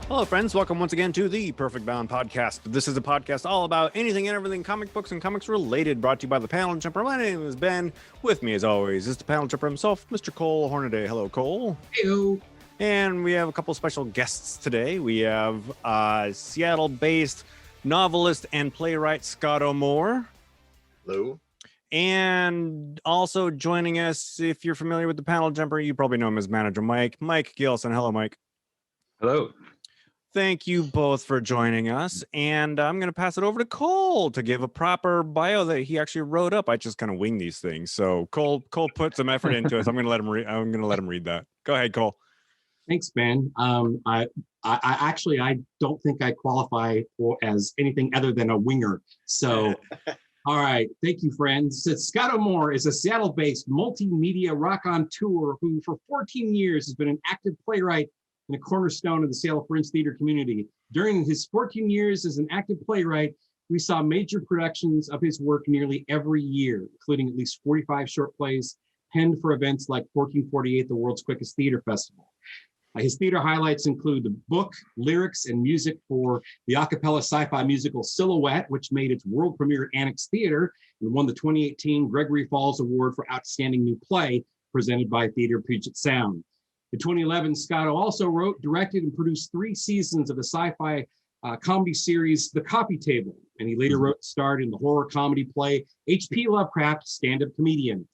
Hello, friends. Welcome once again to the Perfect Bound podcast. This is a podcast all about anything and everything comic books and comics related, brought to you by the Panel Jumper. My name is Ben. With me, as always, is the Panel Jumper himself, Mr. Cole Hornaday. Hello, Cole. Heyo. And we have a couple special guests today. We have Seattle-based novelist and playwright Scotto Moore. Hello. And also joining us, if you're familiar with the Panel Jumper, you probably know him as manager Mike Gilson. Hello, Mike. Hello. Thank you both for joining us, and I'm going to pass it over to Cole to give a proper bio that he actually wrote up. I just kind of wing these things, so Cole put some effort into it. So I'm going to let him read. I'm going to let him read that. Go ahead, Cole. Thanks, Ben. I actually don't think I qualify as anything other than a winger. So, all right. Thank you, friends. Scotto Moore is a Seattle-based multimedia raconteur who, for 14 years, has been an active playwright and a cornerstone of the Seattle Fringe Theatre community. During his 14 years as an active playwright, we saw major productions of his work nearly every year, including at least 45 short plays penned for events like 1448, the world's quickest theater festival. His theater highlights include the book, lyrics, and music for the a cappella sci-fi musical Silhouette, which made its world premiere at Annex Theatre and won the 2018 Gregory Falls Award for Outstanding New Play, presented by Theatre Puget Sound. In 2011, Scotto also wrote, directed, and produced 3 seasons of the sci-fi comedy series The Coffee Table, and he later wrote and starred in the horror comedy play H.P. Lovecraft, Stand-Up Comedian.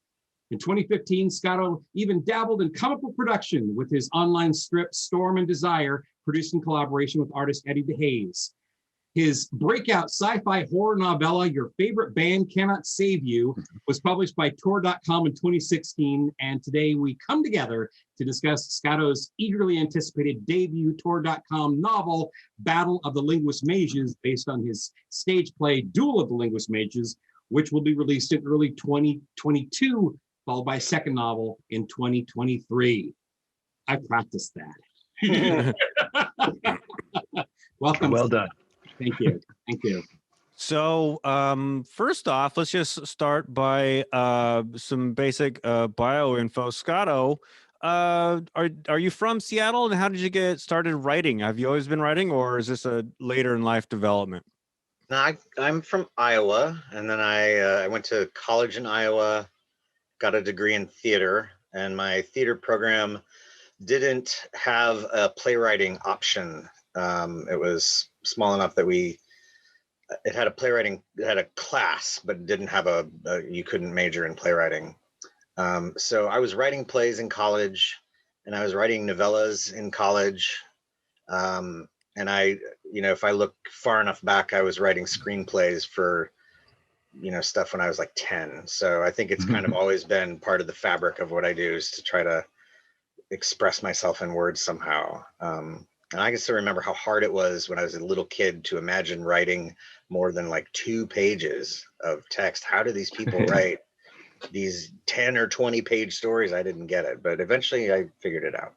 In 2015, Scotto even dabbled in comic book production with his online strip Storm and Desire, produced in collaboration with artist Eddie DeHaze. His breakout sci-fi horror novella, Your Favorite Band Cannot Save You, was published by Tor.com in 2016, and today we come together to discuss Scotto's eagerly anticipated debut Tor.com novel, Battle of the Linguist Mages, based on his stage play Duel of the Linguist Mages, which will be released in early 2022, followed by a second novel in 2023. I practiced that. Welcome. Well done. Thank you. Thank you. So, first off, let's just start by some basic bio info. Scotto, are you from Seattle, and how did you get started writing? Have you always been writing, or is this a later in life development? No, I'm from Iowa, and then I went to college in Iowa, got a degree in theater, and my theater program didn't have a playwriting option. It was small enough that it had a class, but didn't have you couldn't major in playwriting. So I was writing plays in college, and I was writing novellas in college. And if I look far enough back, I was writing screenplays for, stuff when I was like 10. So I think it's kind of always been part of the fabric of what I do, is to try to express myself in words somehow. And I can still remember how hard it was when I was a little kid to imagine writing more than like 2 pages of text. How do these people write these 10 or 20 page stories? I didn't get it, but eventually I figured it out.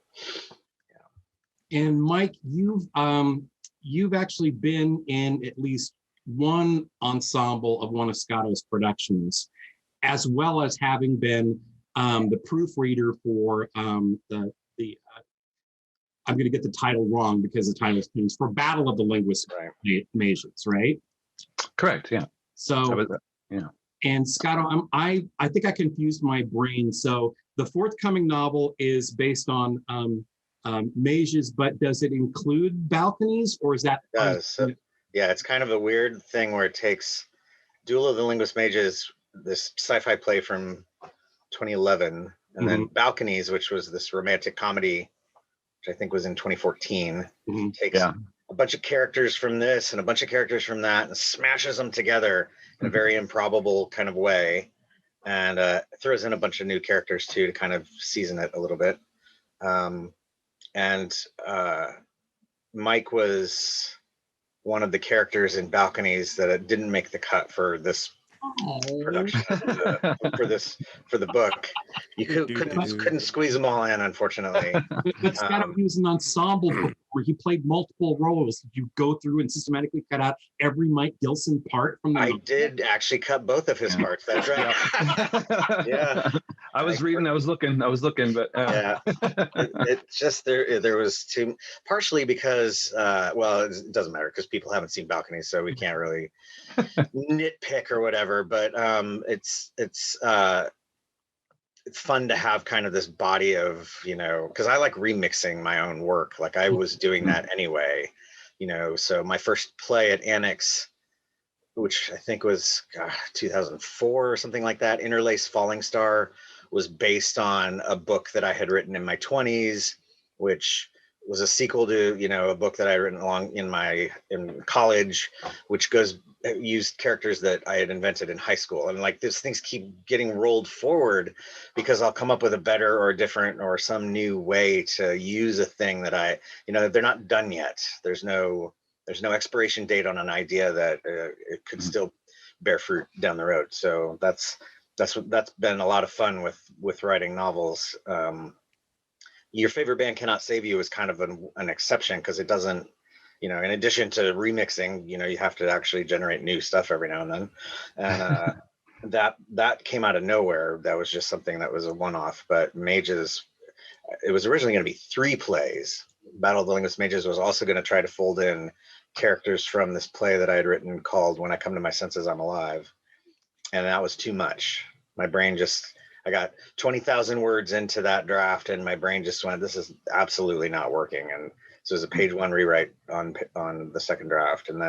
Yeah. And Mike, you've actually been in at least one ensemble of one of Scotto's productions, as well as having been the proofreader for I'm going to get the title wrong because the title is changed, for Battle of the Linguist Mages, right? Correct. Yeah. So, yeah. And Scotto, I think I confused my brain. So the forthcoming novel is based on mages, but does it include balconies, or is that? It does. So, yeah, it's kind of a weird thing where it takes Duel of the Linguist Mages, this sci-fi play from 2011, and then Balconies, which was this romantic comedy, which I think was in 2014, takes a bunch of characters from this and a bunch of characters from that and smashes them together in a very improbable kind of way, and throws in a bunch of new characters too to kind of season it a little bit. And Mike was one of the characters in Balconies that didn't make the cut for this production for the book. You couldn't squeeze them all in, unfortunately. But Scotto, he was an ensemble where he played multiple roles. Did you go through and systematically cut out every Mike Gilson part from the I novel? did actually cut both of his parts. That's right. Yeah. I was reading, I was looking, but Yeah, it just there was too, partially because well, it doesn't matter because people haven't seen Balconies, so we can't really nitpick or whatever. But it's fun to have kind of this body of, because I like remixing my own work. Like I was doing that anyway, so my first play at Annex, which I think was 2004 or something like that, Interlace Falling Star, was based on a book that I had written in my 20s, which was a sequel to, a book that I had written along in college, which used characters that I had invented in high school. And like these things keep getting rolled forward because I'll come up with a better or different or some new way to use a thing that they're not done yet. There's no expiration date on an idea that it could still bear fruit down the road. So that's been a lot of fun with writing novels. Your Favorite Band Cannot Save You is kind of an exception because it doesn't, in addition to remixing, you have to actually generate new stuff every now and then. And that came out of nowhere. That was just something that was a one-off. But Mages, it was originally going to be 3 plays. Battle of the Linguist Mages was also going to try to fold in characters from this play that I had written called When I Come to My Senses, I'm Alive. And that was too much. My brain I got 20,000 words into that draft and my brain just went, this is absolutely not working. And so it was a page 1 rewrite on the second draft. And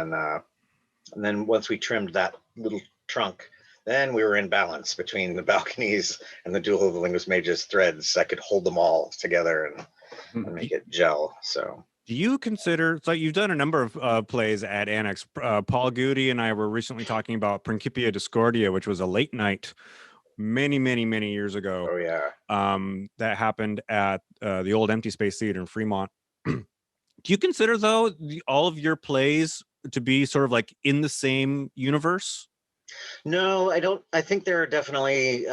then once we trimmed that little trunk, then we were in balance between the Balconies and the Duel of the Linguist Mages threads. I could hold them all together and make it gel. So do you consider, so you've done a number of plays at Annex. Paul Goody and I were recently talking about Principia Discordia, which was a late night many years ago. Oh yeah. That happened at the old Empty Space Theatre in Fremont. Do you consider though all of your plays to be sort of like in the same universe? No, I don't. I think there are definitely,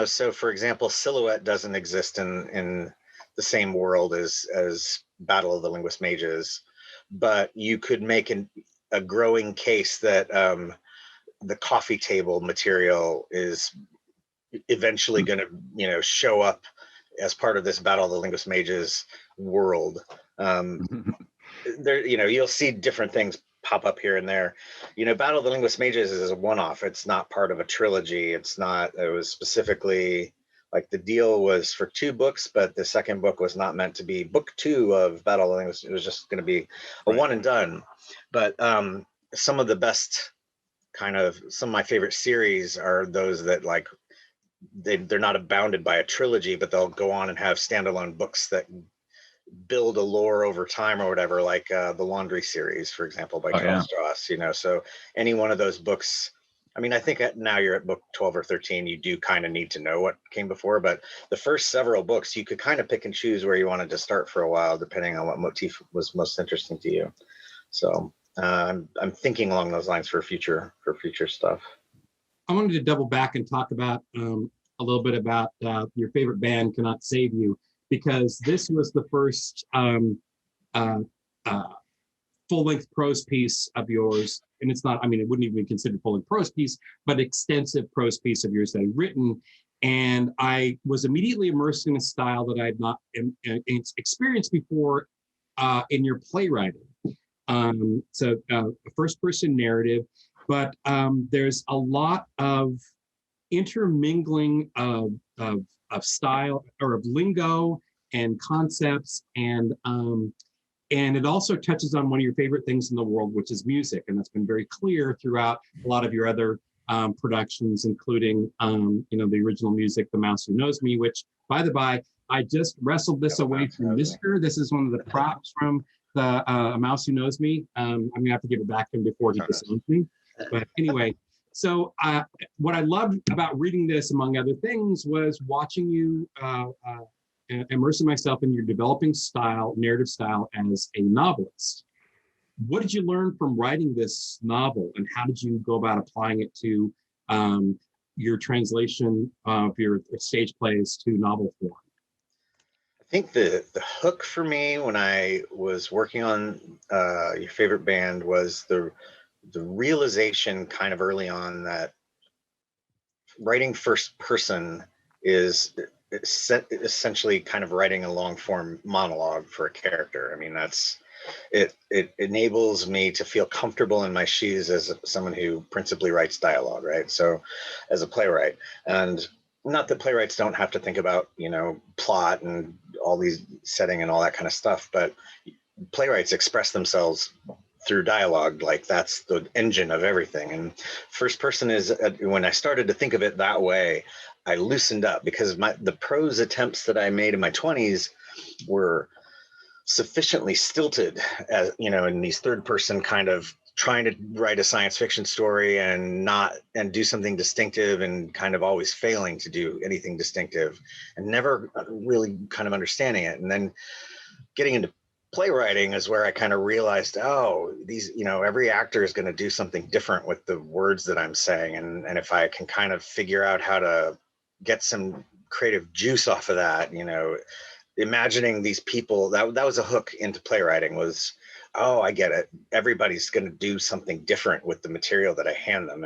so for example, Silhouette doesn't exist in the same world as Battle of the Linguist Mages, but you could make a growing case that the coffee table material is eventually going to, show up as part of this Battle of the Linguist Mages world. There, you'll see different things pop up here and there. Battle of the Linguist Mages is a one-off. It's not part of a trilogy. It was specifically like the deal was for 2 books, but the second book was not meant to be book 2 of Battle of the Linguist. It was just going to be a one and done. But some of the best some of my favorite series are those that like they're not bounded by a trilogy, but they'll go on and have standalone books that build a lore over time or whatever, like the Laundry series, for example, by Charles Stross. So any one of those books, I mean, I think now you're at book 12 or 13, you do kind of need to know what came before, but the first several books, you could kind of pick and choose where you wanted to start for a while, depending on what motif was most interesting to you. So I'm thinking along those lines for future stuff. I wanted to double back and talk about a little bit about Your Favorite Band Cannot Save You, because this was the first full-length prose piece of yours. And it's not, I mean, it wouldn't even be considered full-length prose piece, but extensive prose piece of yours that I'd written. And I was immediately immersed in a style that I had not experienced before in your playwriting. So a first-person narrative, but there's a lot of intermingling of style or of lingo and concepts, and it also touches on one of your favorite things in the world, which is music, and that's been very clear throughout a lot of your other productions, including the original music, The Mouse Who Knows Me, which, by the by, I just wrestled this away from Mister. This is one of the props from the A Mouse Who Knows Me. I'm gonna have to give it back to him before he disowns me. But anyway, so what I loved about reading this, among other things, was watching you immersing myself in your developing style, narrative style as a novelist. What did you learn from writing this novel, and how did you go about applying it to your translation of your stage plays to novel form? I think the hook for me when I was working on Your Favorite Band was the realization kind of early on that writing first person is essentially kind of writing a long form monologue for a character. I mean, it enables me to feel comfortable in my shoes as someone who principally writes dialogue, right? So as a playwright, and not that playwrights don't have to think about, plot and all these setting and all that kind of stuff, but playwrights express themselves through dialogue. Like, that's the engine of everything. And first person is, when I started to think of it that way, I loosened up, because the prose attempts that I made in my 20s were sufficiently stilted, as in these third person kind of trying to write a science fiction story and do something distinctive, and kind of always failing to do anything distinctive, and never really kind of understanding it. And then getting into playwriting is where I kind of realized, these, every actor is going to do something different with the words that I'm saying. And if I can kind of figure out how to get some creative juice off of that, imagining these people, that was a hook into playwriting, was, I get it. Everybody's going to do something different with the material that I hand them.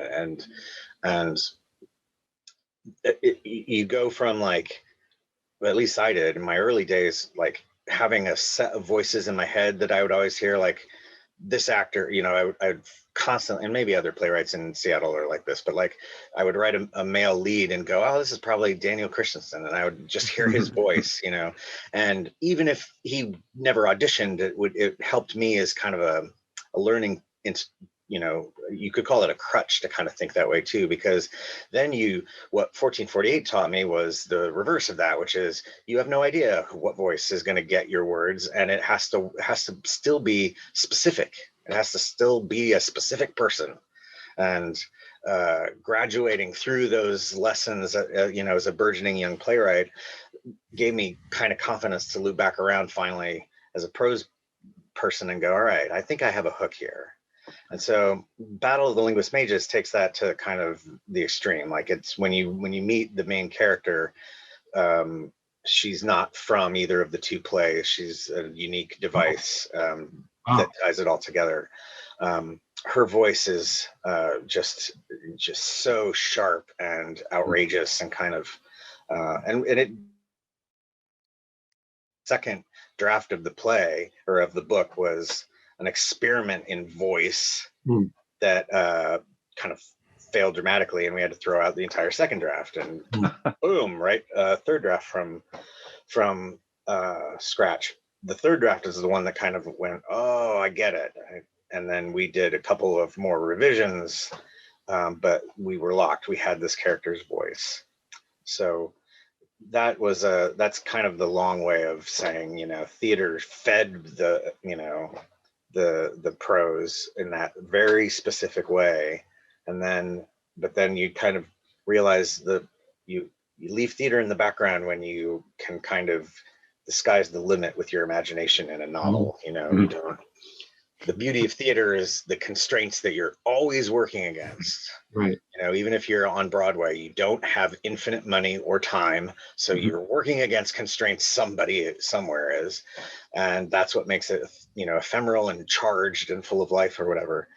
And you go from, like, at least I did in my early days, like having a set of voices in my head that I would always hear, like, this actor, I would constantly, and maybe other playwrights in Seattle are like this, but like I would write a male lead and go, this is probably Daniel Christensen, and I would just hear his voice, and even if he never auditioned, it helped me as kind of a learning, you could call it a crutch to kind of think that way too, because then what 1448 taught me was the reverse of that, which is you have no idea what voice is going to get your words, and it has to still be specific. It has to still be a specific person. And graduating through those lessons, as a burgeoning young playwright, gave me kind of confidence to loop back around finally as a prose person and go, all right, I think I have a hook here. And so Battle of the Linguist Mages takes that to kind of the extreme. Like, it's when you meet the main character, she's not from either of the two plays. She's a unique device that ties it all together. Her voice is just so sharp and outrageous, and kind of and it second draft of the play, or of the book, was an experiment in voice that kind of failed dramatically, and we had to throw out the entire second draft, and boom, right, third draft from scratch. The third draft is the one that kind of went, I get it. And then we did a couple of more revisions, but we were locked. We had this character's voice. So that's kind of the long way of saying, theater fed the prose in that very specific way. But then you kind of realize that you leave theater in the background when you can kind of the sky's the limit with your imagination in a novel. You don't. The beauty of theater is the constraints that you're always working against. Right. Even if you're on Broadway, you don't have infinite money or time, so you're working against constraints somebody somewhere is, and that's what makes it, ephemeral and charged and full of life or whatever.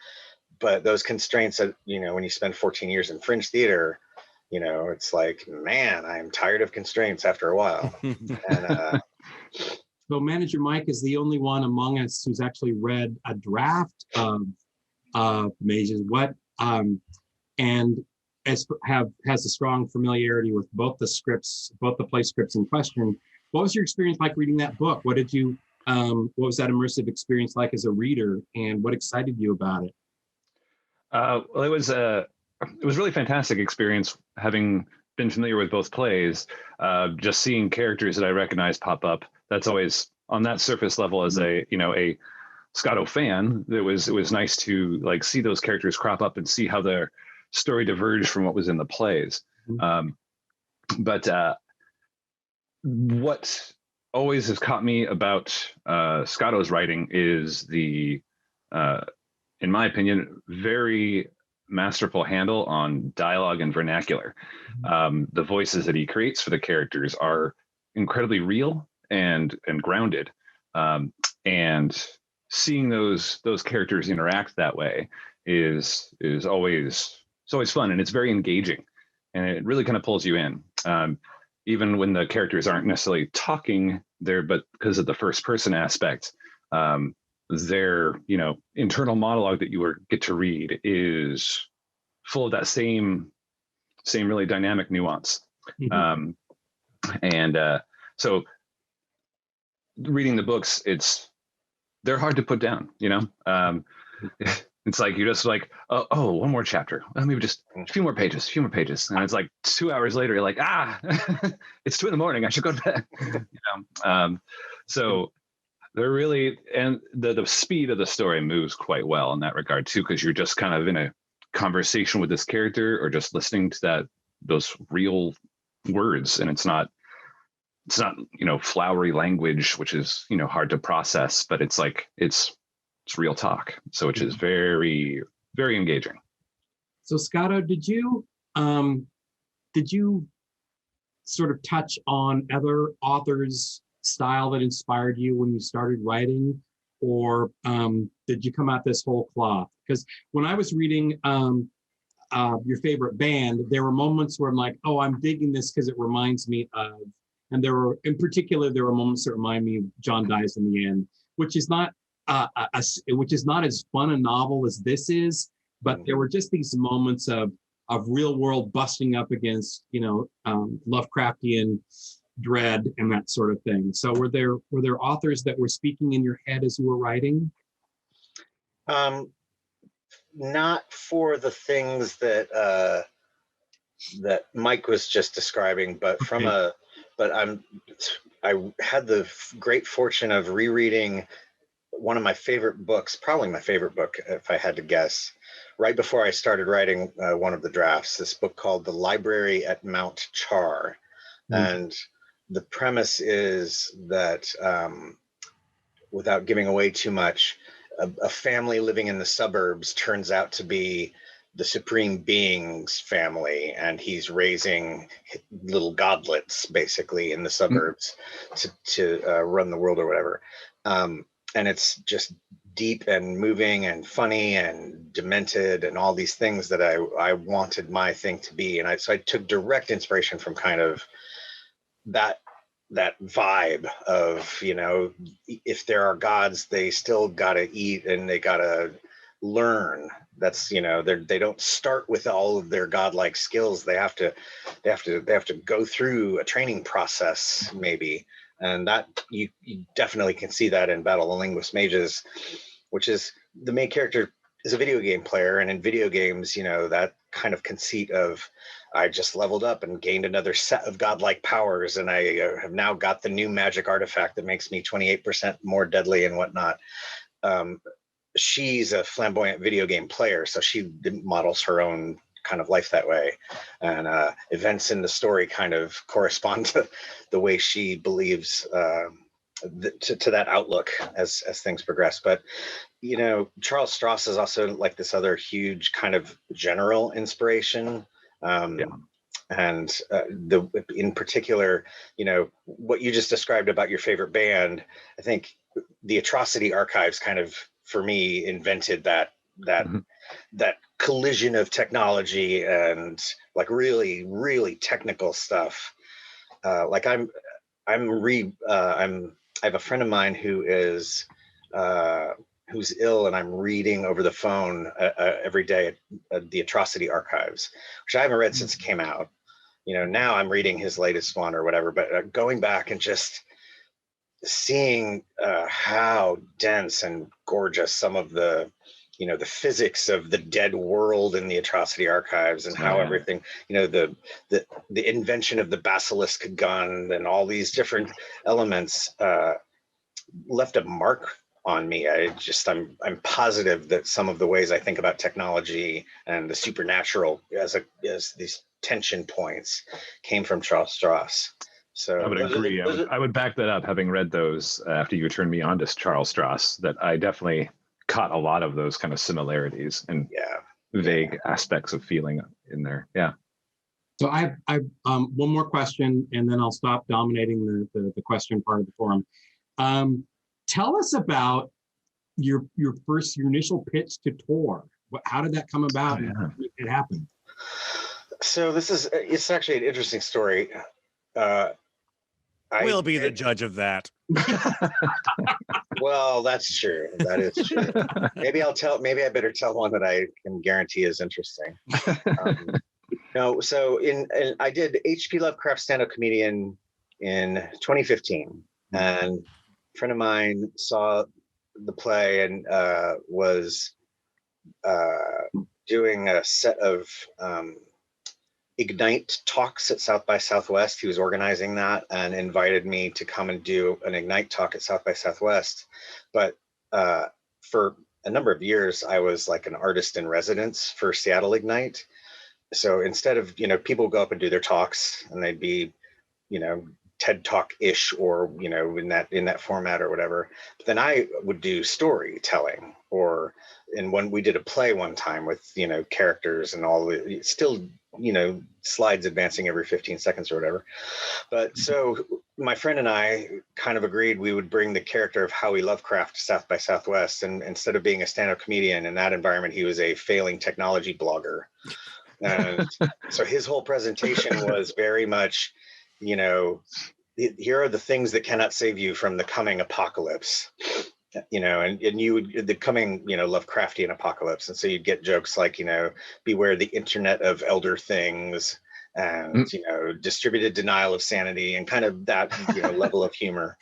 But those constraints, when you spend 14 years in Fringe Theatre, it's like, man, I'm tired of constraints after a while. And so Manager Mike is the only one among us who's actually read a draft of Mages. And has a strong familiarity with both the scripts, both the play scripts in question. What was your experience like reading that book? What was that immersive experience like as a reader, and what excited you about it? Well, it was a really fantastic experience, having been familiar with both plays. Just seeing characters that I recognize pop up. That's always, on that surface level, as a Scotto fan, it was nice to like see those characters crop up and see how their story diverged from what was in the plays. But what always has caught me about Scotto's writing is the, in my opinion, very masterful handle on dialogue and vernacular. The voices that he creates for the characters are incredibly real and grounded, and seeing those characters interact that way is always, it's always fun, and it's very engaging, and it really kind of pulls you in, even when the characters aren't necessarily talking there, but because of the first person aspect, their internal monologue that you get to read is full of that same really dynamic nuance. Mm-hmm. So reading the books, they're hard to put down, it's like, you're just like, oh, one more chapter, maybe just a few more pages, and it's like 2 hours later, you're like, it's 2 a.m, I should go to bed. So they're really, and the speed of the story moves quite well in that regard too, because you're just kind of in a conversation with this character, or just listening to those real words, and it's not flowery language, which is hard to process, but it's like it's real talk, so which is very, very engaging. So Scotto, did you sort of touch on other authors' style that inspired you when you started writing, or did you come out this whole cloth? Because when I was reading your favorite band, there were moments where I'm like, oh, I'm digging this because it reminds me of, and there were moments that remind me of John Dies in the End, which is not as fun a novel as this is, but there were just these moments of real world busting up against Lovecraftian dread and that sort of thing. So were there authors that were speaking in your head as you were writing? Not for the things that Mike was just describing, but I had the great fortune of rereading one of my favorite books, probably my favorite book, if I had to guess, right before I started writing one of the drafts, this book called The Library at Mount Char. And the premise is that, without giving away too much, a family living in the suburbs turns out to be the Supreme Being's family, and he's raising little godlets basically in the suburbs to run the world or whatever. And it's just deep and moving and funny and demented and all these things that I wanted my thing to be. And so I took direct inspiration from kind of that vibe of, if there are gods, they still gotta eat and they gotta learn. That's, they don't start with all of their godlike skills. They have to go through a training process maybe. And that you definitely can see that in Battle of Linguist Mages, which is the main character is a video game player. And in video games, that kind of conceit of, I just leveled up and gained another set of godlike powers, and I have now got the new magic artifact that makes me 28% more deadly and whatnot. She's a flamboyant video game player, so she models her own kind of life that way, and events in the story kind of correspond to the way she believes to that outlook as things progress. But Charles Stross is also like this other huge kind of general inspiration. And in particular, what you just described about your favorite band, I think the Atrocity Archives kind of, for me, invented that collision of technology and like really, really technical stuff. Like I have a friend of mine who's ill, and I'm reading over the phone every day at the Atrocity Archives, which I haven't read since it came out. Now I'm reading his latest one or whatever, but going back and just seeing how dense and gorgeous some of the physics of the dead world in the Atrocity Archives, and how everything, the invention of the basilisk gun and all these different elements left a mark on me. I'm positive that some of the ways I think about technology and the supernatural as these tension points came from Charles Stross. So I would agree. I would back that up, having read those after you turned me on to Charles Stross, that I definitely caught a lot of those kind of similarities and vague aspects of feeling in there. Yeah. So I one more question, and then I'll stop dominating the question part of the forum. Tell us about your initial pitch to tour. How did that come about? Oh, yeah. And how did it happen? So it's actually an interesting story. We'll be the judge of that. Well, that's true. That is true. Maybe I better tell one that I can guarantee is interesting. No, so I did H.P. Lovecraft stand-up comedian in 2015, and a friend of mine saw the play and was doing a set of Ignite talks at South by Southwest. He was organizing that and invited me to come and do an Ignite talk at South by Southwest. But for a number of years, I was like an artist in residence for Seattle Ignite. So instead of, people go up and do their talks and they'd be, TED Talk-ish or, in that format or whatever. But then I would do storytelling when we did a play one time with, characters and all the still, slides advancing every 15 seconds or whatever. But so my friend and I kind of agreed we would bring the character of Howie Lovecraft to South by Southwest. And instead of being a stand-up comedian in that environment, he was a failing technology blogger. And so his whole presentation was very much, here are the things that cannot save you from the coming apocalypse, and the coming, Lovecraftian apocalypse. And so you'd get jokes like, beware the internet of elder things and, distributed denial of sanity and kind of that, level of humor,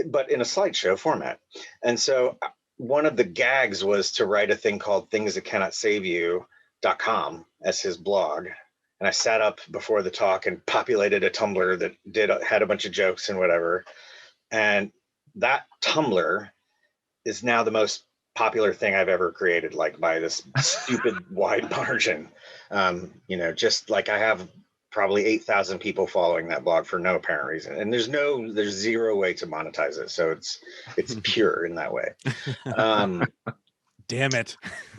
but in a slideshow format. And so one of the gags was to write a thing called Things That Cannot Save You.com as his blog. And I sat up before the talk and populated a Tumblr that had a bunch of jokes and whatever. And that Tumblr is now the most popular thing I've ever created, like by this stupid wide margin. Just like I have probably 8,000 people following that blog for no apparent reason. And there's zero way to monetize it. So it's pure in that way. Damn it.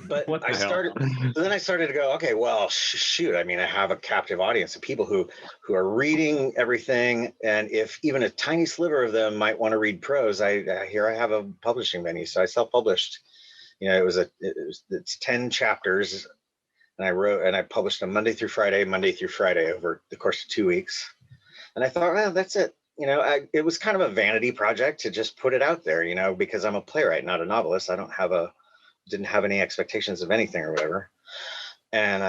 But I started to go, okay, well, shoot. I mean, I have a captive audience of people who are reading everything. And if even a tiny sliver of them might want to read prose, I have a publishing venue. So I self-published, it's 10 chapters. And I published them Monday through Friday over the course of 2 weeks. And I thought, well, that's it. It was kind of a vanity project to just put it out there, because I'm a playwright, not a novelist. I didn't have any expectations of anything or whatever. And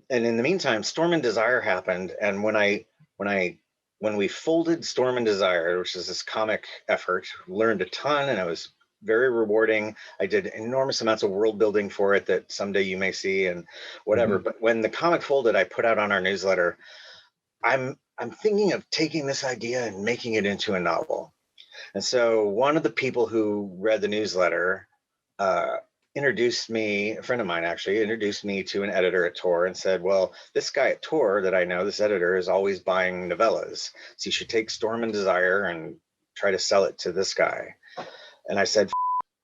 in the meantime, Storm and Desire happened. And when we folded Storm and Desire, which is this comic effort, learned a ton, and it was very rewarding. I did enormous amounts of world building for it that someday you may see and whatever. Mm-hmm. But when the comic folded, I put out on our newsletter, I'm thinking of taking this idea and making it into a novel. And so one of the people who read the newsletter introduced me, a friend of mine actually, introduced me to an editor at Tor and said, well, this guy at Tor that I know, this editor, is always buying novellas. So you should take Storm and Desire and try to sell it to this guy. And I said,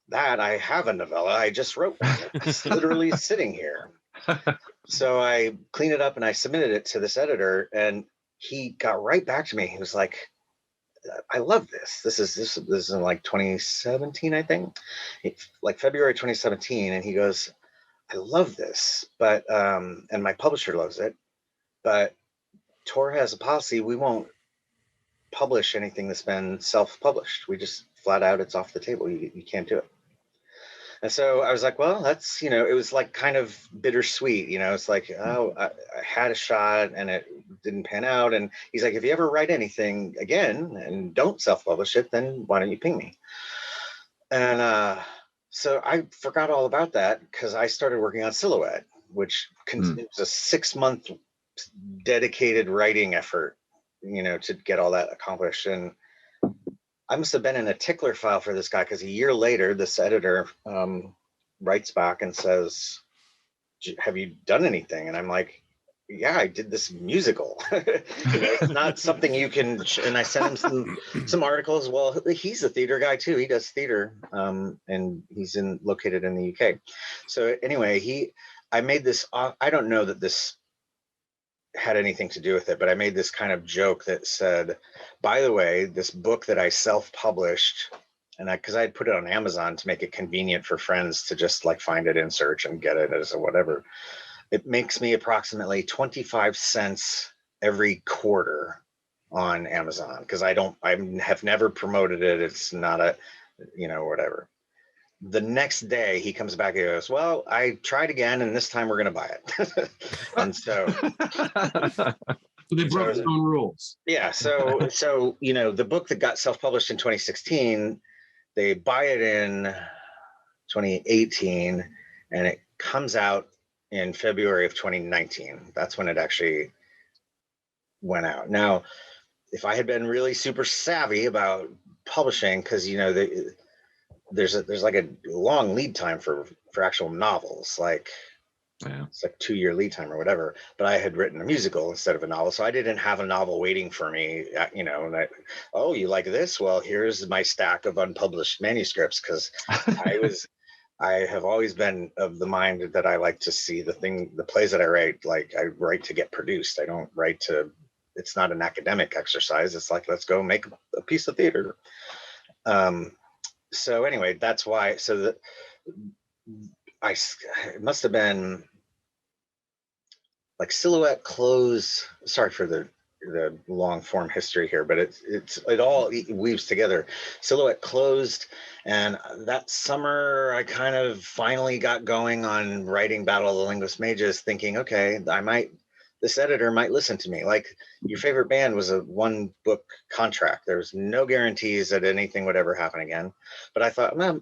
that, I have a novella. I just wrote one. It's literally sitting here. So I cleaned it up and I submitted it to this editor, and he got right back to me. He was like, I love this. This is in like 2017, I think, like February 2017. And he goes, I love this, but, and my publisher loves it, but Tor has a policy. We won't publish anything that's been self-published. We just flat out, it's off the table. You can't do it. And so I was like, well, that's, it was like kind of bittersweet, it's like, oh, I had a shot and it didn't pan out. And he's like, if you ever write anything again and don't self-publish it, then why don't you ping me? And so I forgot all about that because I started working on Silhouette, which was a 6-month dedicated writing effort, to get all that accomplished. And I must have been in a tickler file for this guy because a year later, this editor writes back and says, have you done anything? And I'm like, yeah, I did this musical. It's not something you can, and I sent him some articles. Well, he's a theater guy too. He does theater and he's located in the UK. So anyway, I made this, I don't know that this had anything to do with it, but I made this kind of joke that said, by the way, this book that I self-published, and because I had put it on Amazon to make it convenient for friends to just like find it in search and get it as a whatever, it makes me approximately 25 cents every quarter on Amazon, because I have never promoted it. It's not a, whatever. The next day he comes back and goes, well, I tried again, and this time we're going to buy it. And so they broke their own rules. Yeah. So, the book that got self-published in 2016, they buy it in 2018, and it comes out in February of 2019. That's when it actually went out. Now, if I had been really super savvy about publishing, because, there's like a long lead time for actual novels, like it's like 2-year lead time or whatever, but I had written a musical instead of a novel, so I didn't have a novel waiting for me, and oh, you like this, well, here's my stack of unpublished manuscripts, because I have always been of the mind that I like to see the plays that I write, like I write to get produced. I don't write to, it's not an academic exercise. It's like, let's go make a piece of theater. So anyway, that's why. So it must have been like Silhouette close. Sorry for the long form history here, but it all weaves together. Silhouette closed, and that summer I kind of finally got going on writing Battle of the Linguist Mages, thinking, okay, this editor might listen to me. Like, your favorite band was a 1-book contract. There was no guarantees that anything would ever happen again. But I thought, well,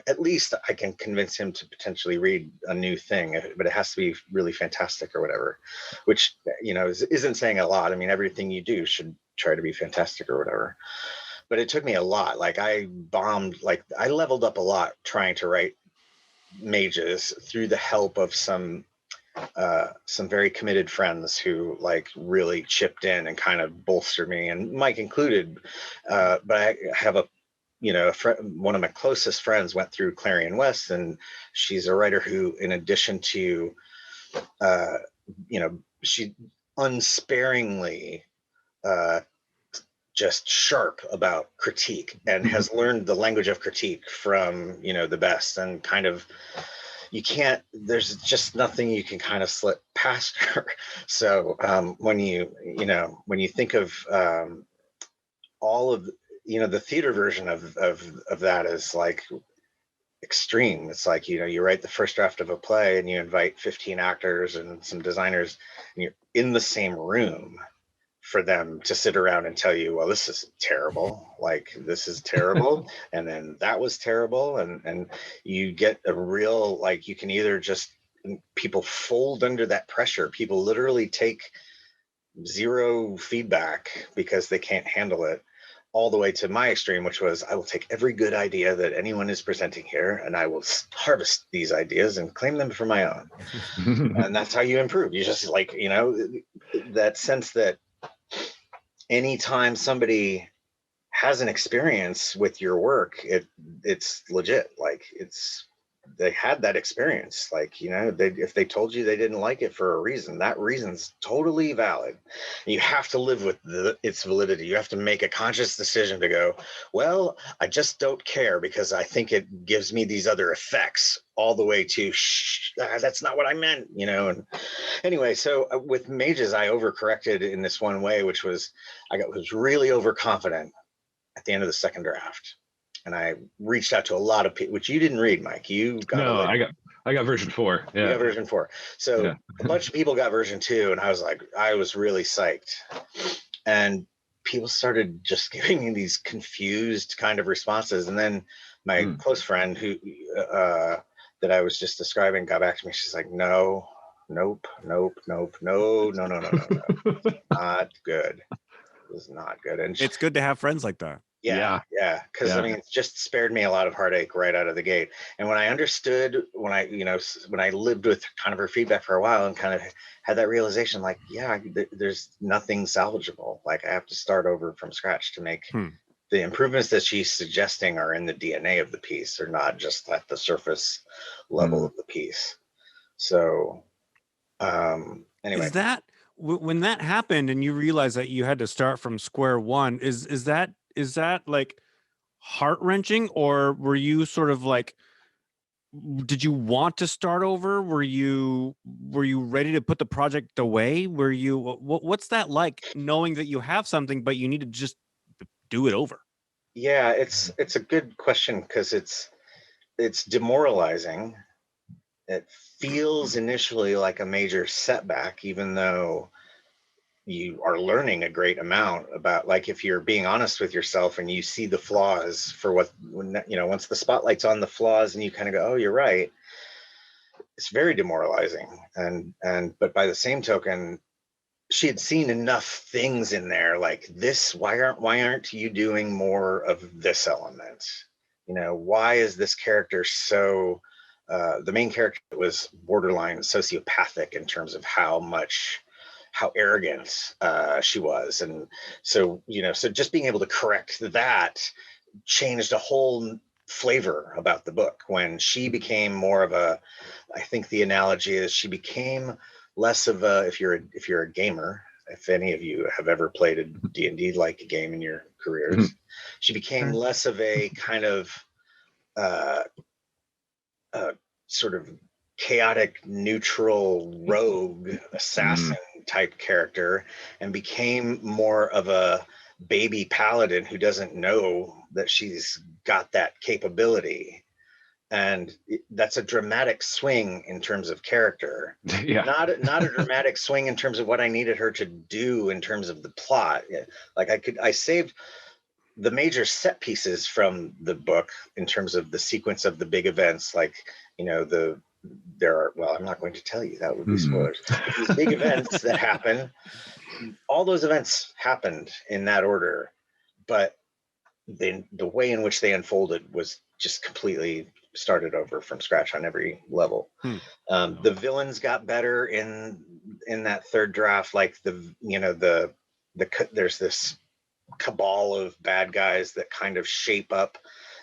at least I can convince him to potentially read a new thing, but it has to be really fantastic or whatever, which, isn't saying a lot. I mean, everything you do should try to be fantastic or whatever. But it took me a lot. Like, I leveled up a lot trying to write Mages through the help of some very committed friends who like really chipped in and kind of bolstered me, and Mike included. But I have one of my closest friends went through Clarion West, and she's a writer who, in addition to, she unsparingly just sharp about critique, and has learned the language of critique from, the best, and kind of, there's just nothing you can kind of slip past her. So when you think of all of, the theater version of that is like extreme. It's like, you write the first draft of a play and you invite 15 actors and some designers, and you're in the same room for them to sit around and tell you, well, this is terrible, like this is terrible, and then that was terrible, and you get a real, like, you can either just, people fold under that pressure. People literally take zero feedback because they can't handle it, all the way to my extreme, which was, I will take every good idea that anyone is presenting here, and I will harvest these ideas and claim them for my own. And that's how you improve. You just, like, that sense that anytime somebody has an experience with your work, it's legit. Like, they had that experience. Like, if they told you they didn't like it for a reason, that reason's totally valid. You have to live with its validity. You have to make a conscious decision to go, well, I just don't care because I think it gives me these other effects, all the way to, that's not what I meant, And anyway, so with Mages, I overcorrected in this one way, which was, was really overconfident at the end of the second draft. And I reached out to a lot of people, which you didn't read, Mike. You got I got version 4. Yeah. You got version 4. So a bunch of people got version 2, and I was really psyched. And people started just giving me these confused kind of responses. And then my close friend who that I was just describing got back to me. She's like, no, nope, no, not good. It was not good. And it's good to have friends like that. Yeah. Because I mean, it just spared me a lot of heartache right out of the gate. And when I understood, when I lived with kind of her feedback for a while and kind of had that realization, like, there's nothing salvageable. Like, I have to start over from scratch to make the improvements that she's suggesting are in the DNA of the piece. They're not just at the surface level of the piece. So anyway. Is that when that happened and you realized that you had to start from square one, is that like heart-wrenching, or were you sort of like, did you want to start over? Were you ready to put the project away? Were you what's that like, knowing that you have something but you need to just do it over? Yeah, it's a good question because it's demoralizing. It feels initially like a major setback, even though you are learning a great amount about, like, if you're being honest with yourself and you see the flaws for what, when, you know, once the spotlight's on the flaws and you kind of go, oh, you're right, it's very demoralizing. But by the same token, she had seen enough things in there like this. Why aren't you doing more of this element? You know, why is this character so the main character was borderline sociopathic in terms of how arrogant she was. And so, you know, so just being able to correct that changed a whole flavor about the book when she became more of a, I think the analogy is she became less of a, if you're a gamer, if any of you have ever played a D&D like a game in your careers, she became less of a kind of sort of chaotic, neutral, rogue, assassin type character, and became more of a baby paladin who doesn't know that she's got that capability. And that's a dramatic swing in terms of character. Yeah. Not a dramatic swing in terms of what I needed her to do in terms of the plot. Like I saved the major set pieces from the book in terms of the sequence of the big events, like, you know, well, I'm not going to tell you, that would be spoilers. These big events that happen, all those events happened in that order, but the way in which they unfolded was just completely started over from scratch on every level. The villains got better in that third draft, like there's this cabal of bad guys that kind of shape up,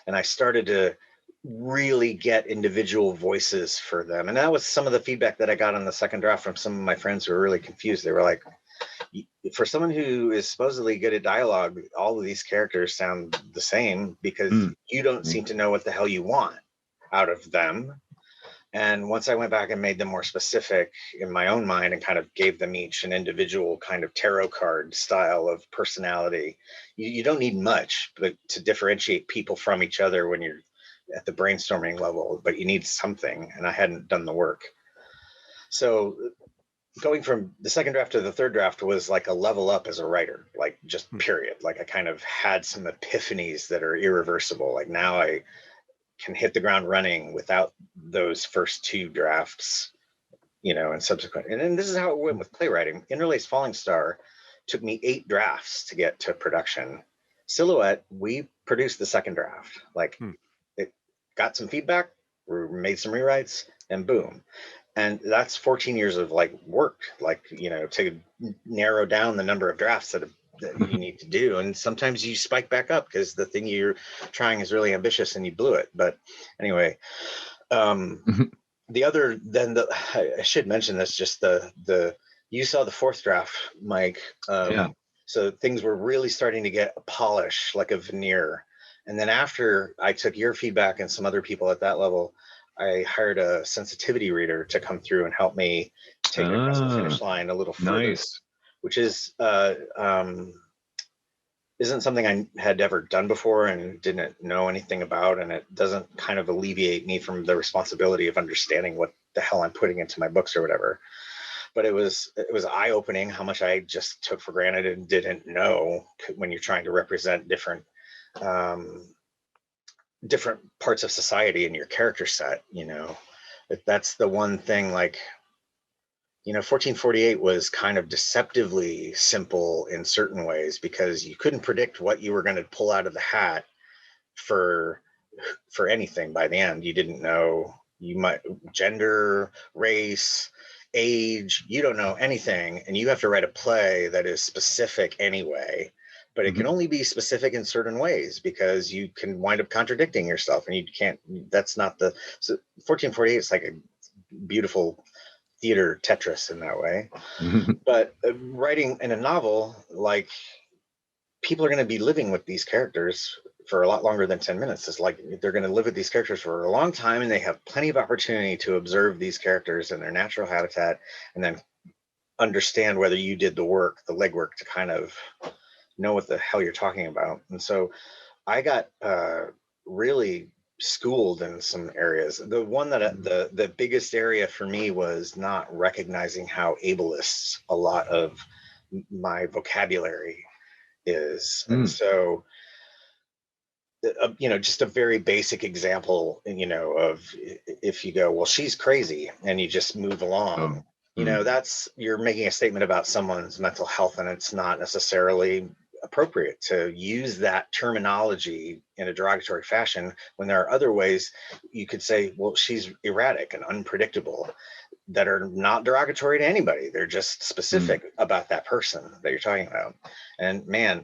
and I started to really get individual voices for them. And that was some of the feedback that I got on the second draft from some of my friends who were really confused. They were like, for someone who is supposedly good at dialogue, all of these characters sound the same because you don't seem to know what the hell you want out of them. And once I went back and made them more specific in my own mind and kind of gave them each an individual kind of tarot card style of personality, you don't need much but to differentiate people from each other when you're at the brainstorming level, but you need something, and I hadn't done the work. So going from the second draft to the third draft was like a level up as a writer, like just period. Like I kind of had some epiphanies that are irreversible. Like now I can hit the ground running without those first two drafts, you know, and subsequent. And then this is how it went with playwriting. Interlace Falling Star took me 8 drafts to get to production. Silhouette, we produced the second draft. Like it got some feedback, we made some rewrites, and boom. And that's 14 years of like work, like, you know, to narrow down the number of drafts that you need to do. And sometimes you spike back up because the thing you're trying is really ambitious and you blew it. But anyway, the other, then I should mention this, just you saw the fourth draft, Mike. So things were really starting to get a polish, like a veneer. And then after I took your feedback and some other people at that level, I hired a sensitivity reader to come through and help me take it across the finish line a little further, which is isn't something I had ever done before and didn't know anything about. And it doesn't kind of alleviate me from the responsibility of understanding what the hell I'm putting into my books or whatever. But it was eye-opening how much I just took for granted and didn't know when you're trying to represent different parts of society in your character set. You know, that's the one thing, like, you know, 1448 was kind of deceptively simple in certain ways because you couldn't predict what you were going to pull out of the hat for anything. By the end, you didn't know, gender, race, age, you don't know anything, and you have to write a play that is specific anyway, but it can only be specific in certain ways because you can wind up contradicting yourself, and you can't, that's not so 1448 is like a beautiful theater Tetris in that way. But writing in a novel, like, people are going to be living with these characters for a lot longer than 10 minutes. It's like they're going to live with these characters for a long time, and they have plenty of opportunity to observe these characters in their natural habitat, and then understand whether you did the work, the legwork, to kind of know what the hell you're talking about. And so I got really schooled in some areas. The one that the biggest area for me was not recognizing how ableists a lot of my vocabulary is. And so, just a very basic example, of if you go, well, she's crazy, and you just move along, you're making a statement about someone's mental health, and it's not necessarily appropriate to use that terminology in a derogatory fashion, when there are other ways you could say, well, she's erratic and unpredictable, that are not derogatory to anybody. They're just specific about that person that you're talking about. And man,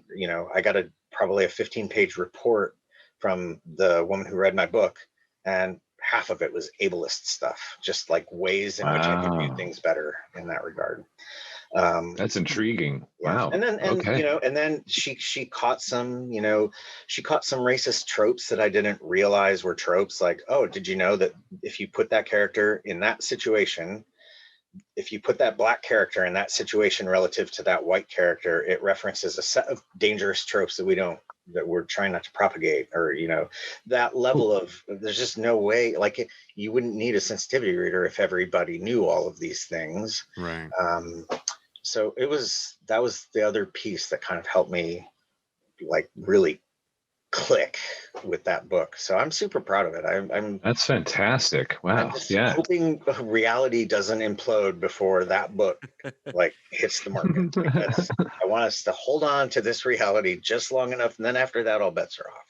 I got probably a 15-page report from the woman who read my book, and half of it was ableist stuff, just like ways in which I could do things better in that regard. That's intriguing. Yeah. Wow. And then she caught some racist tropes that I didn't realize were tropes. Like, oh, did you know that if you put that character in that situation, if you put that black character in that situation relative to that white character, it references a set of dangerous tropes that we're trying not to propagate, or, that level of, there's just no way, like, you wouldn't need a sensitivity reader if everybody knew all of these things. Right. So that was the other piece that kind of helped me, like, really click with that book. So I'm super proud of it. That's fantastic. Wow. I'm just hoping reality doesn't implode before that book like hits the market, because I want us to hold on to this reality just long enough, and then after that, all bets are off.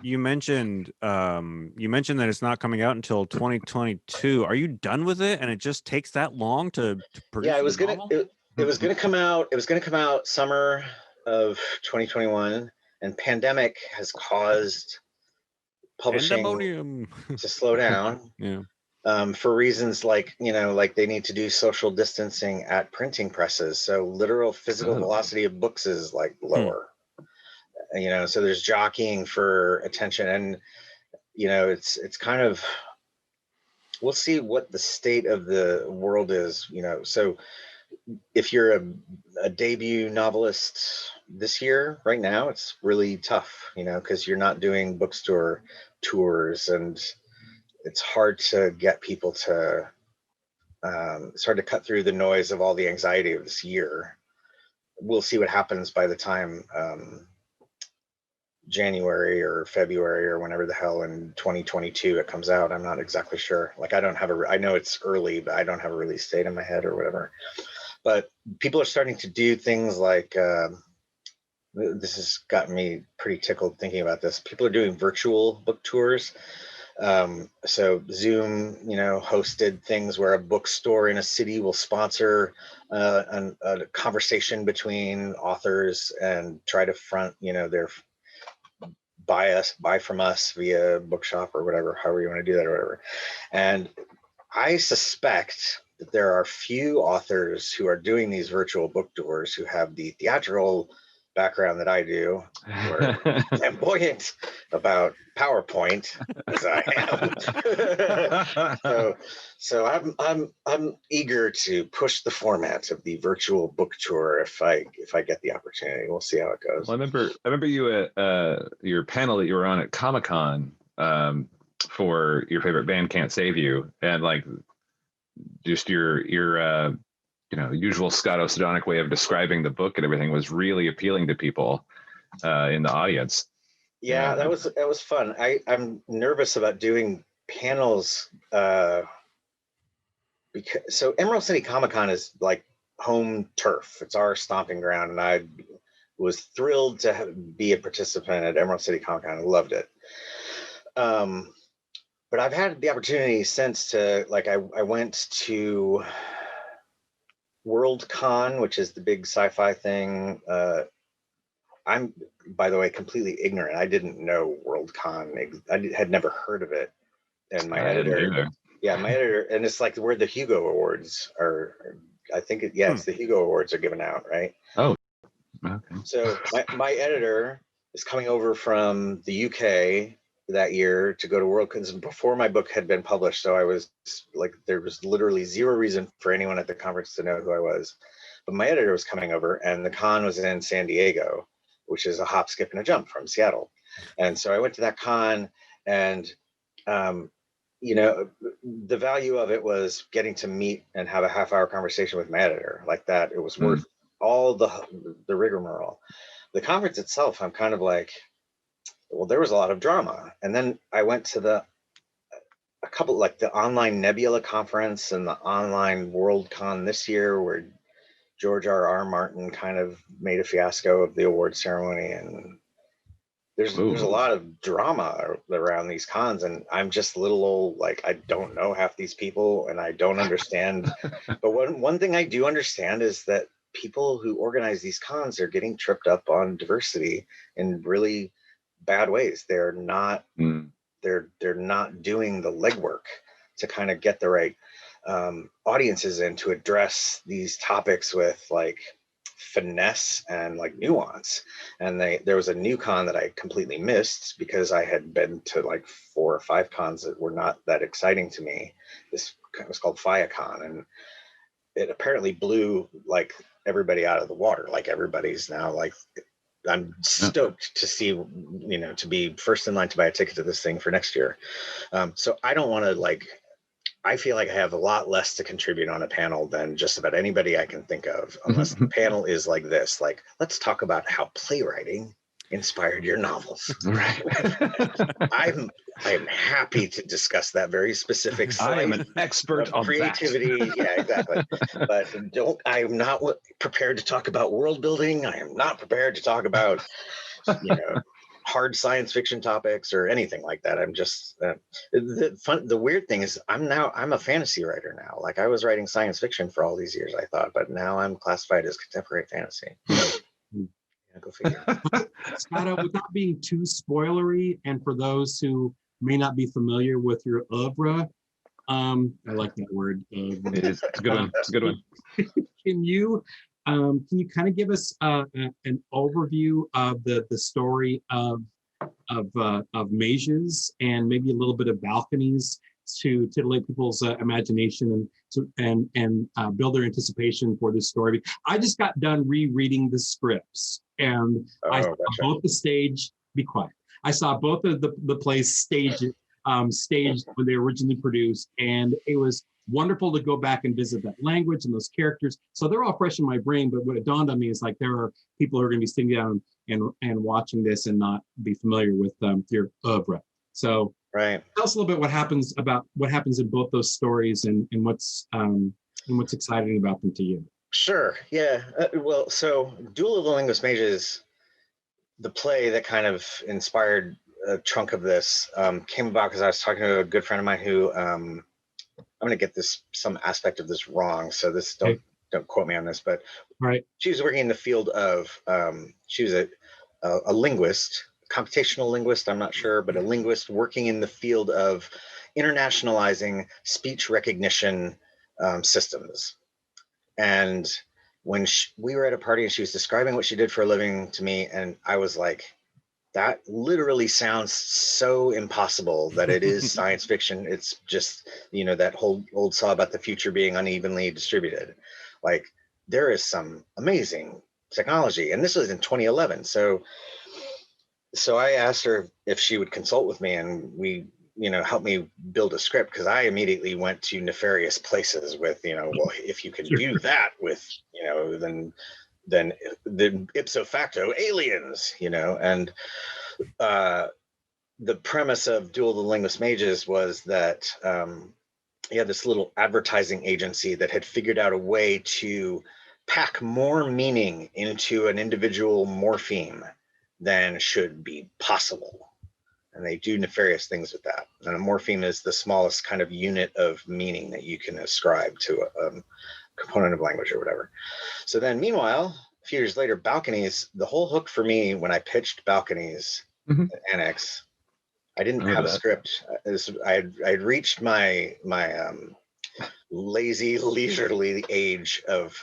You mentioned that it's not coming out until 2022. Are you done with it, and it just takes that long to produce? Yeah, it was gonna come out summer of 2021. And pandemic has caused publishing to slow down. For reasons like, like they need to do social distancing at printing presses. So literal physical velocity of books is like lower. So there's jockeying for attention, and it's kind of, we'll see what the state of the world is. So if you're a debut novelist this year, right now, it's really tough, because you're not doing bookstore tours, and it's hard to get people to, it's hard to cut through the noise of all the anxiety of this year. We'll see what happens by the time January or February or whenever the hell in 2022 it comes out. I'm not exactly sure. Like, I know it's early, but I don't have a release date in my head or whatever. But people are starting to do things like, this has gotten me pretty tickled thinking about this. People are doing virtual book tours. So Zoom, hosted things where a bookstore in a city will sponsor a conversation between authors and try to front, their buy from us via bookshop or whatever, however you want to do that or whatever. And I suspect that there are few authors who are doing these virtual book tours who have the theatrical background that I do, who are flamboyant about PowerPoint as I am. So I'm eager to push the format of the virtual book tour if I get the opportunity. We'll see how it goes. Well, I remember you at your panel that you were on at Comic-Con for your favorite band Can't Save You, and like just your usual Scotto Sedonic way of describing the book and everything was really appealing to people in the audience. Yeah, that was fun. I'm nervous about doing panels because Emerald City Comic-Con is like home turf. It's our stomping ground, and I was thrilled to be a participant at Emerald City Comic-Con. I loved it. But I've had the opportunity since to, like, I went to Worldcon, which is the big sci-fi thing. I'm, by the way, completely ignorant. I didn't know Worldcon. I had never heard of it. And my editor Yeah, my editor, and it's like where the Hugo Awards are. I think it's the Hugo Awards are given out, right? Oh, okay. So my editor is coming over from the UK that year to go to World, because before my book had been published. So I was like, there was literally zero reason for anyone at the conference to know who I was. But my editor was coming over, and the con was in San Diego, which is a hop, skip, and a jump from Seattle. And so I went to that con, and you know, the value of it was getting to meet and have a half-hour conversation with my editor like that. It was worth all the rigmarole. The conference itself, I'm kind of like, well, there was a lot of drama. And then I went to a couple, like the online Nebula conference and the online Worldcon this year, where George R.R. Martin kind of made a fiasco of the award ceremony, and there's a lot of drama around these cons, and I'm just a little old, like, I don't know half these people and I don't understand. But one thing I do understand is that people who organize these cons are getting tripped up on diversity in really bad ways. They're not they're not doing the legwork to kind of get the right audiences in to address these topics with like finesse and like nuance. And there was a new con that I completely missed because I had been to like 4 or 5 cons that were not that exciting to me. This was called FiaCon, and it apparently blew like everybody out of the water. Like everybody's now like, I'm stoked to see, you know, to be first in line to buy a ticket to this thing for next year. So I don't want to like, I feel like I have a lot less to contribute on a panel than just about anybody I can think of, unless the panel is like this, like, let's talk about how playwriting inspired your novels. Right. I am happy to discuss that very specific slice. I am an expert on creativity. That. Yeah, exactly. But I'm not prepared to talk about world building. I am not prepared to talk about, you know, hard science fiction topics or anything like that. I'm just the weird thing is I'm a fantasy writer now. Like I was writing science fiction for all these years, I thought, but now I'm classified as contemporary fantasy. Yeah, go figure. Scotto, without being too spoilery, and for those who may not be familiar with your oeuvre, I like that word. It's a good one. It's a good one. Can you kind of give us an overview of the story of Mages and maybe a little bit of Balconies to titillate people's imagination and build their anticipation for this story? I just got done rereading the scripts, and I saw both the stage. Be quiet. I saw both of the plays staged when they were originally produced, and it was wonderful to go back and visit that language and those characters. So they're all fresh in my brain, but what it dawned on me is like there are people who are going to be sitting down and watching this and not be familiar with your oeuvre. So right. Tell us a little bit what happens in both those stories and what's exciting about them to you. Sure. Yeah. Well, so Duel of the Linguist Mages, the play that kind of inspired a chunk of this, came about because I was talking to a good friend of mine who I'm going to get some aspect of this wrong, so this don't quote me on this, but right. She was working in the field of she was a linguist, computational linguist, I'm not sure, but a linguist working in the field of internationalizing speech recognition systems. And when we were at a party and she was describing what she did for a living to me, and I was like, that literally sounds so impossible that it is science fiction. It's just, you know, that whole old saw about the future being unevenly distributed. Like there is some amazing technology, and this was in 2011. So I asked her if she would consult with me, and we, you know, help me build a script, because I immediately went to nefarious places with, you know, well, if you can do that with, you know, then ipso facto aliens, you know. And the premise of Duel of the Linguist Mages was that you had this little advertising agency that had figured out a way to pack more meaning into an individual morpheme than should be possible. And they do nefarious things with that. And a morpheme is the smallest kind of unit of meaning that you can ascribe to a component of language or whatever. So then meanwhile, a few years later, Balconies, the whole hook for me when I pitched Balconies at Annex I didn't Remember have a that. script. I'd reached my lazy, leisurely age of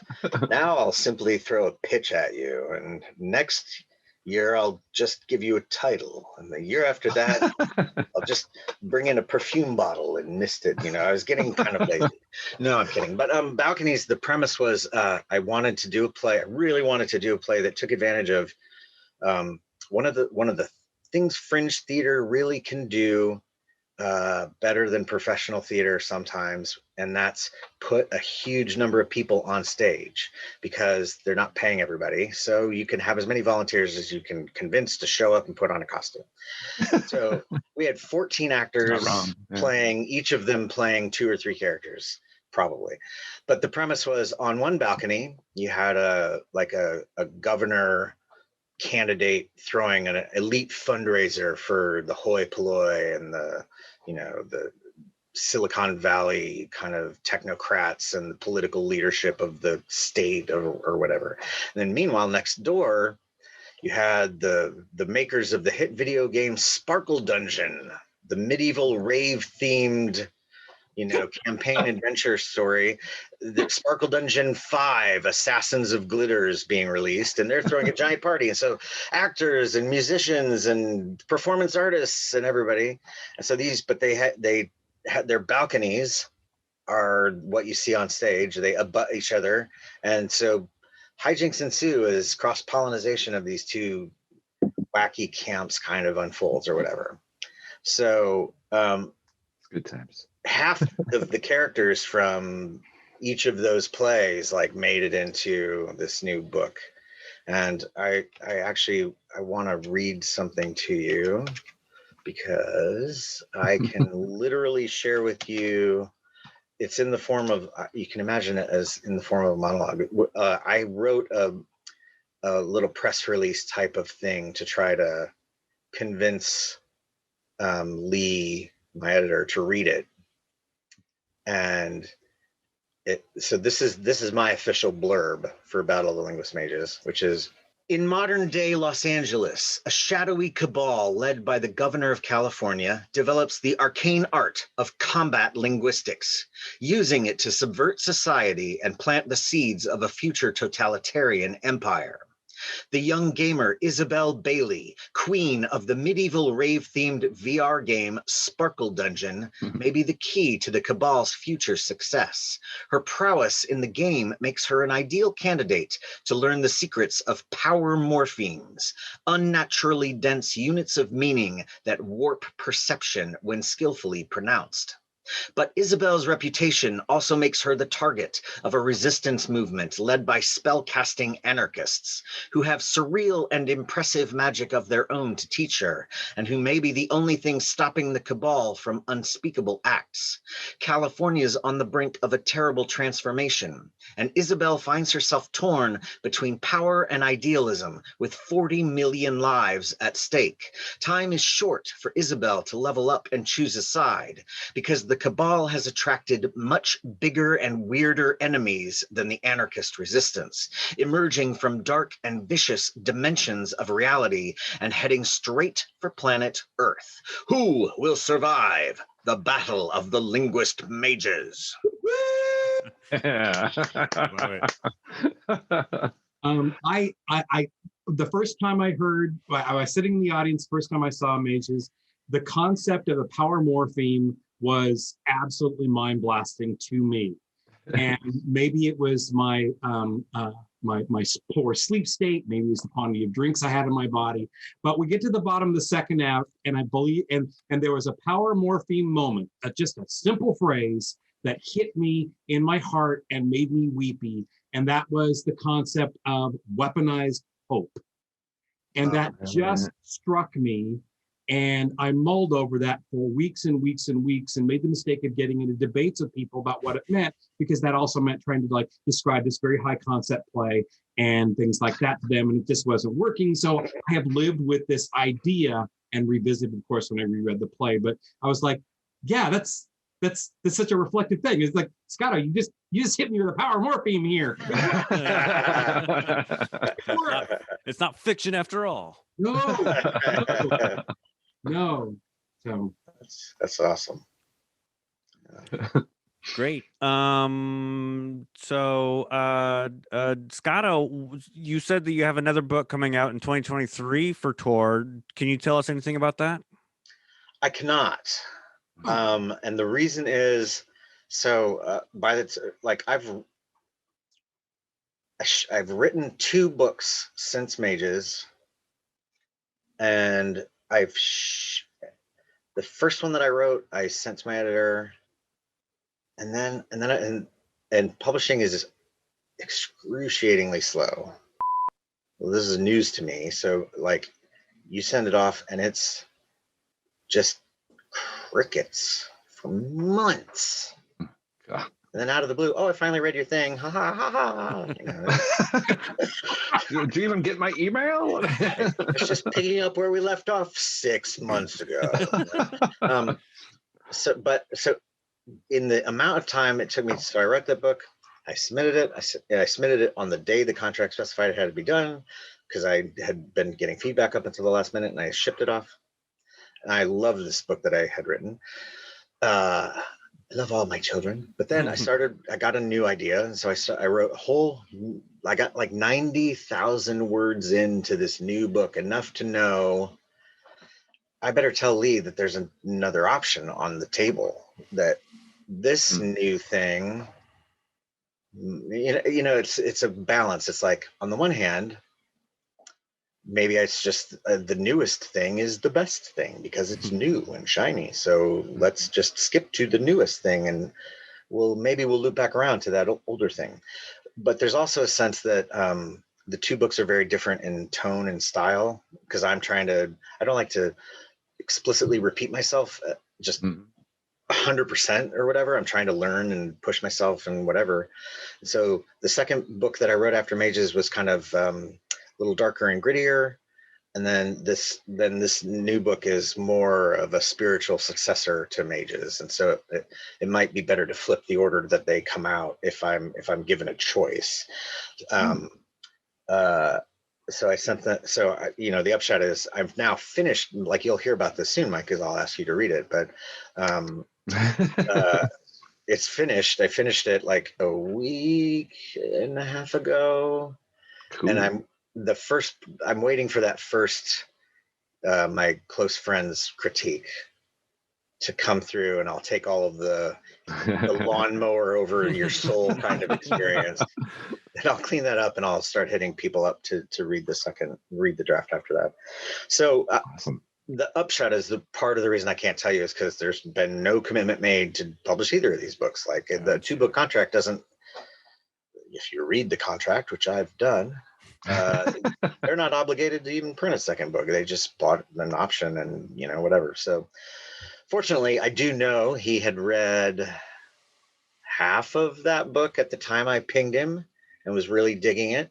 now I'll simply throw a pitch at you, and next year I'll just give you a title, and the year after that I'll just bring in a perfume bottle and mist it. I was getting kind of lazy. No, I'm kidding. But Balconies, the premise was I wanted to do a play. I really wanted to do a play that took advantage of one of the things Fringe theater really can do better than professional theater sometimes, and that's put a huge number of people on stage because they're not paying everybody. So you can have as many volunteers as you can convince to show up and put on a costume. So we had 14 actors playing, each of them playing 2 or 3 characters, probably. But the premise was on one balcony, you had a governor candidate throwing an elite fundraiser for the hoi polloi and the Silicon Valley kind of technocrats and the political leadership of the state or whatever. And then meanwhile, next door, you had the makers of the hit video game Sparkle Dungeon, the medieval rave themed campaign adventure story. The Sparkle Dungeon 5, Assassins of Glitter is being released, and they're throwing a giant party. And so actors and musicians and performance artists and everybody. And so they had their balconies are what you see on stage. They abut each other. And so hijinks ensue as cross-pollination of these 2 wacky camps kind of unfolds or whatever. So good times. Half of the characters from each of those plays made it into this new book, and I want to read something to you because I can literally share with you. It's in the form of, you can imagine it as in the form of a monologue. I wrote a little press release type of thing to try to convince Lee, my editor, to read it. And so this is my official blurb for Battle of the Linguist Mages, which is: in modern day Los Angeles, a shadowy cabal led by the governor of California develops the arcane art of combat linguistics, using it to subvert society and plant the seeds of a future totalitarian empire. The young gamer Isabel Bailey, queen of the medieval rave-themed VR game Sparkle Dungeon, may be the key to the Cabal's future success. Her prowess in the game makes her an ideal candidate to learn the secrets of power morphemes, unnaturally dense units of meaning that warp perception when skillfully pronounced. But Isabel's reputation also makes her the target of a resistance movement led by spell-casting anarchists who have surreal and impressive magic of their own to teach her, and who may be the only thing stopping the cabal from unspeakable acts. California's on the brink of a terrible transformation, and Isabel finds herself torn between power and idealism with 40 million lives at stake. Time is short for Isabel to level up and choose a side, because the cabal has attracted much bigger and weirder enemies than the anarchist resistance, emerging from dark and vicious dimensions of reality and heading straight for planet Earth. Who will survive the battle of the linguist mages? Yeah. The first time I was sitting in the audience, first time I saw Mages, the concept of a power morpheme was absolutely mind-blasting to me. And maybe it was my poor sleep state, maybe it was the quantity of drinks I had in my body. But we get to the bottom of the second act, and I believe, and there was a power morpheme moment, just a simple phrase that hit me in my heart and made me weepy. And that was the concept of weaponized hope. And that just struck me. And I mulled over that for weeks and weeks and weeks, and made the mistake of getting into debates with people about what it meant, because that also meant trying to describe this very high concept play and things like that to them, and it just wasn't working. So I have lived with this idea and revisited, of course, when I reread the play. But I was like, yeah, that's such a reflective thing. It's like, Scotto, you just hit me with a power morpheme here. It's not fiction after all. No. So That's awesome. Great. Scotto, you said that you have another book coming out in 2023 for tour. Can you tell us anything about that? I cannot. And the reason is, so I've written 2 books since Mages, and the first one that I wrote, I sent to my editor, and publishing is excruciatingly slow. Well, this is news to me. So like, you send it off and it's just crickets for months. God. And then out of the blue, oh, I finally read your thing. Ha ha ha ha. Do you even get my email? It's just picking up where we left off 6 months ago. So in the amount of time it took me, so I wrote that book, I submitted it. I submitted it on the day the contract specified it had to be done, because I had been getting feedback up until the last minute, and I shipped it off. And I loved this book that I had written. I love all my children. But then I got a new idea. And so I wrote I got like 90,000 words into this new book, enough to know I better tell Lee that there's another option on the table, that this new thing, it's a balance. It's like, on the one hand, maybe it's just the newest thing is the best thing because it's new and shiny. So let's just skip to the newest thing, and maybe we'll loop back around to that older thing. But there's also a sense that the 2 books are very different in tone and style, because I don't like to explicitly repeat myself just 100% or whatever. I'm trying to learn and push myself and whatever. So the second book that I wrote after Mages was kind of a little darker and grittier. And then this new book is more of a spiritual successor to Mages. And so it might be better to flip the order that they come out if I'm given a choice. So I sent that. So the upshot is I've now finished. Like, you'll hear about this soon, Mike, because I'll ask you to read it. But it's finished. I finished it like a week and a half ago. Cool. And I'm waiting for that first my close friend's critique to come through, and I'll take all of the lawnmower over your soul kind of experience, and I'll clean that up, and I'll start hitting people up to read the draft after that. So awesome. The upshot is, the part of the reason I can't tell you is because there's been no commitment made to publish either of these books. Like, the 2-book contract doesn't, if you read the contract, which I've done, they're not obligated to even print a second book. They just bought an option and whatever. So fortunately, I do know he had read half of that book at the time I pinged him and was really digging it.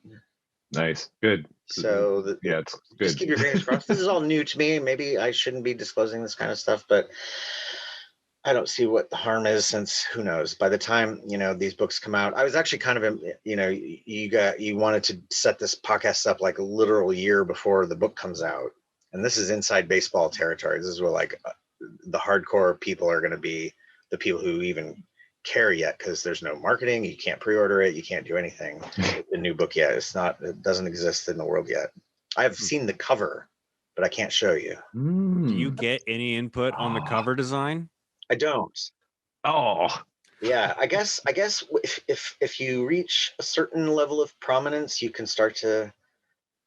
Nice. Good. So it's good. Just keep your fingers crossed. This is all new to me. Maybe I shouldn't be disclosing this kind of stuff, but I don't see what the harm is, since who knows, by the time, these books come out. I was actually kind of, you wanted to set this podcast up like a literal year before the book comes out. And this is inside baseball territory. This is where like the hardcore people are going to be the people who even care yet, because there's no marketing. You can't pre-order it. You can't do anything. The new book yet. It doesn't exist in the world yet. I've seen the cover, but I can't show you. Do you get any input on the cover design? I don't. Oh, yeah. I guess if you reach a certain level of prominence, you can start to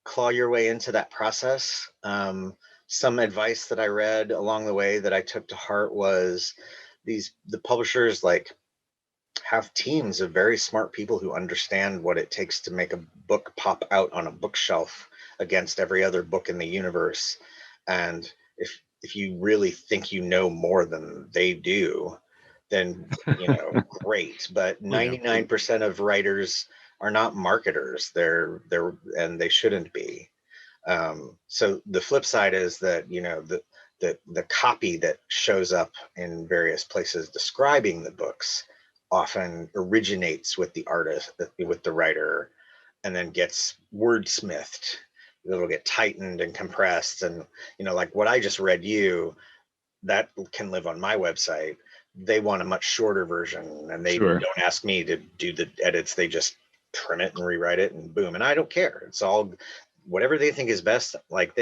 claw your way into that process. Some advice that I read along the way that I took to heart was the publishers have teams of very smart people who understand what it takes to make a book pop out on a bookshelf against every other book in the universe. And if you really think you know more than they do, then great. But 99% of writers are not marketers. They're and they shouldn't be. So the flip side is that the copy that shows up in various places describing the books often originates with the artist, with the writer, and then gets wordsmithed. It'll get tightened and compressed, and like what I just read you, that can live on my website. They want a much shorter version, and they Sure. don't ask me to do the edits. They just trim it and rewrite it and boom. And I don't care. It's all whatever they think is best. Like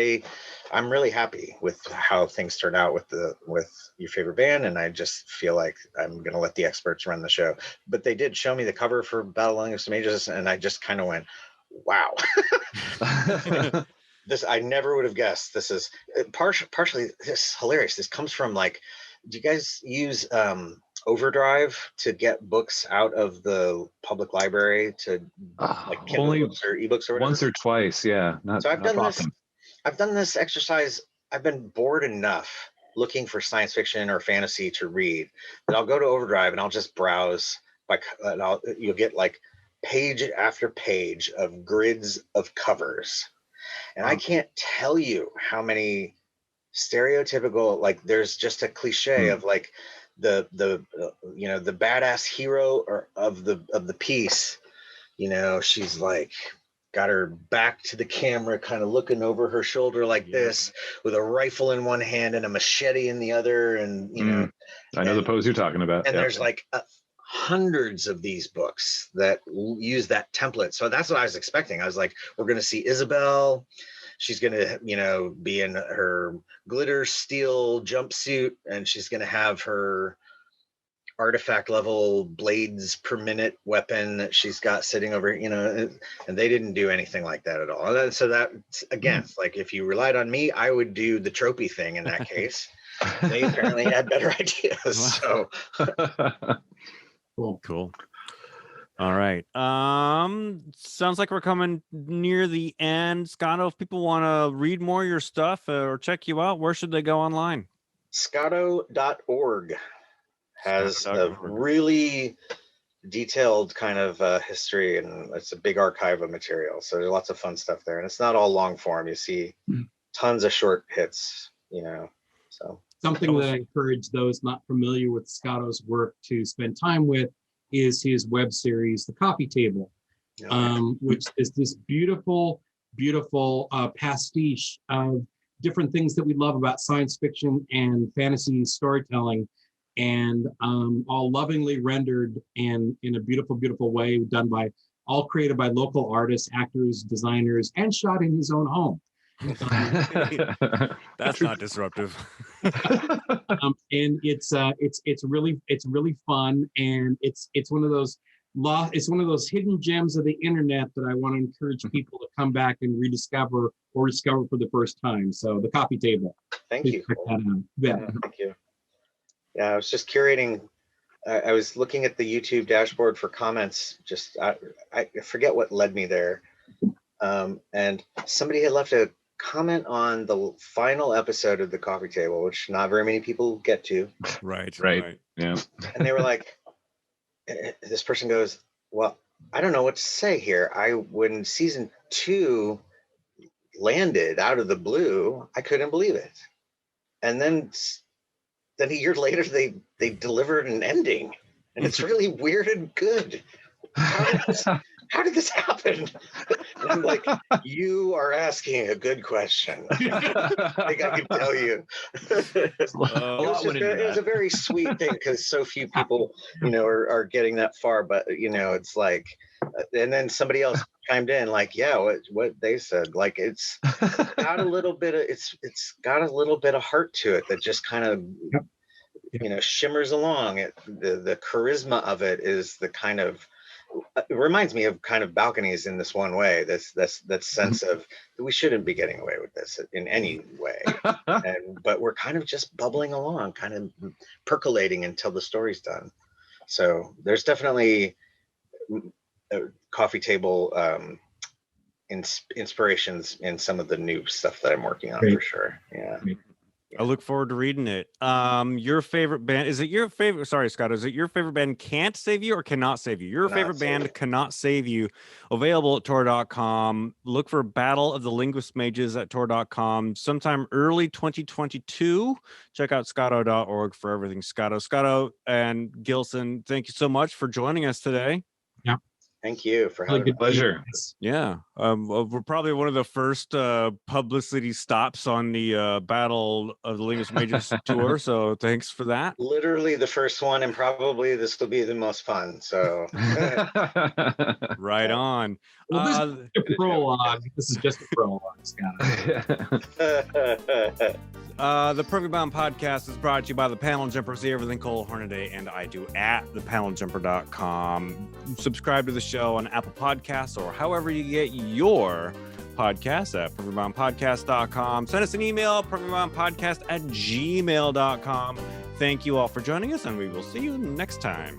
I'm really happy with how things turn out with Your Favorite Band. And I just feel like I'm going to let the experts run the show. But they did show me the cover for Battle of Linguist Mages, and I just kind of went, wow. This, I never would have guessed. This is partially, this is hilarious. This comes from like, do you guys use Overdrive to get books out of the public library to like Kindle only books or ebooks or whatever? once or twice, yeah. So I've done often. this. I've done this exercise. I've been bored enough looking for science fiction or fantasy to read that I'll go to Overdrive and I'll just browse. You'll get like page after page of grids of covers, and I can't tell you how many stereotypical, like there's just a cliche of like the badass hero of the piece, she's like got her back to the camera, kind of looking over her shoulder like this, with a rifle in one hand and a machete in the other, and I know the pose you're talking about. and there's like hundreds of these books that use that template. So that's what I was expecting. I was like, we're going to see Isabel. She's going to, be in her glitter steel jumpsuit, and she's going to have her artifact level blades per minute weapon that she's got sitting over, and they didn't do anything like that at all. And so that, again, like if you relied on me, I would do the tropey thing in that case. They apparently had better ideas. So cool. All right. Sounds like we're coming near the end. Scotto, if people want to read more of your stuff or check you out, where should they go online? Scotto.org has a really detailed kind of history, and it's a big archive of material. So there's lots of fun stuff there, and it's not all long form. You see tons of short hits, so. Something that I encourage those not familiar with Scotto's work to spend time with is his web series, The Coffee Table, which is this beautiful, beautiful pastiche of different things that we love about science fiction and fantasy storytelling, and all lovingly rendered and in a beautiful, beautiful way, all created by local artists, actors, designers, and shot in his own home. That's not disruptive. And it's really fun, and it's one of those hidden gems of the internet that I want to encourage people to come back and rediscover or discover for the first time. So The Coffee Table. Thank you. Check that out. Yeah. Thank you. Yeah, I was just curating. I was looking at the YouTube dashboard for comments. Just I forget what led me there, and somebody had left a comment on the final episode of The Coffee Table, which not very many people get to. Right. Yeah. And they were like, this person goes, well, I don't know what to say here. When season 2 landed out of the blue, I couldn't believe it. And then a year later, they delivered an ending, and it's really weird and good. How did this happen? And I'm like, you are asking a good question. I think I can tell you. It was a very sweet thing, because so few people, are getting that far. But it's like, and then somebody else chimed in, like, yeah, what they said, like it's got a little bit of it's got a little bit of heart to it that just kind of shimmers along. The charisma of it is the kind of. It reminds me of kind of Balconies in this one way. That sense of we shouldn't be getting away with this in any way, but we're kind of just bubbling along, kind of percolating until the story's done. So there's definitely a Coffee Table inspirations in some of the new stuff that I'm working on. Great. For sure. Yeah. I look forward to reading it. Your favorite band, is it your favorite? Sorry, Scott, is it your favorite band Can't Save You or Cannot Save You? Your favorite band Cannot Save You, available at Tor.com. Look for Battle of the Linguist Mages at Tor.com sometime early 2022. Check out Scotto.org for everything Scotto. Scotto and Gilson, thank you so much for joining us today. Yeah. Thank you for having me. Pleasure. Yeah. We're probably one of the first publicity stops on the Battle of the Linguist Mages tour. So thanks for that. Literally the first one, and probably this will be the most fun. So Right on. Well, this is a prologue. This is just a prologue, Scott. The Perfect Bound podcast is brought to you by the Panel Jumpers, the Everything Cole Hornaday, and I do at thepaneljumper.com. Subscribe to the show on Apple Podcasts or however you get your podcasts at perfectboundpodcast.com. Send us an email, perfectboundpodcast@gmail.com. Thank you all for joining us, and we will see you next time.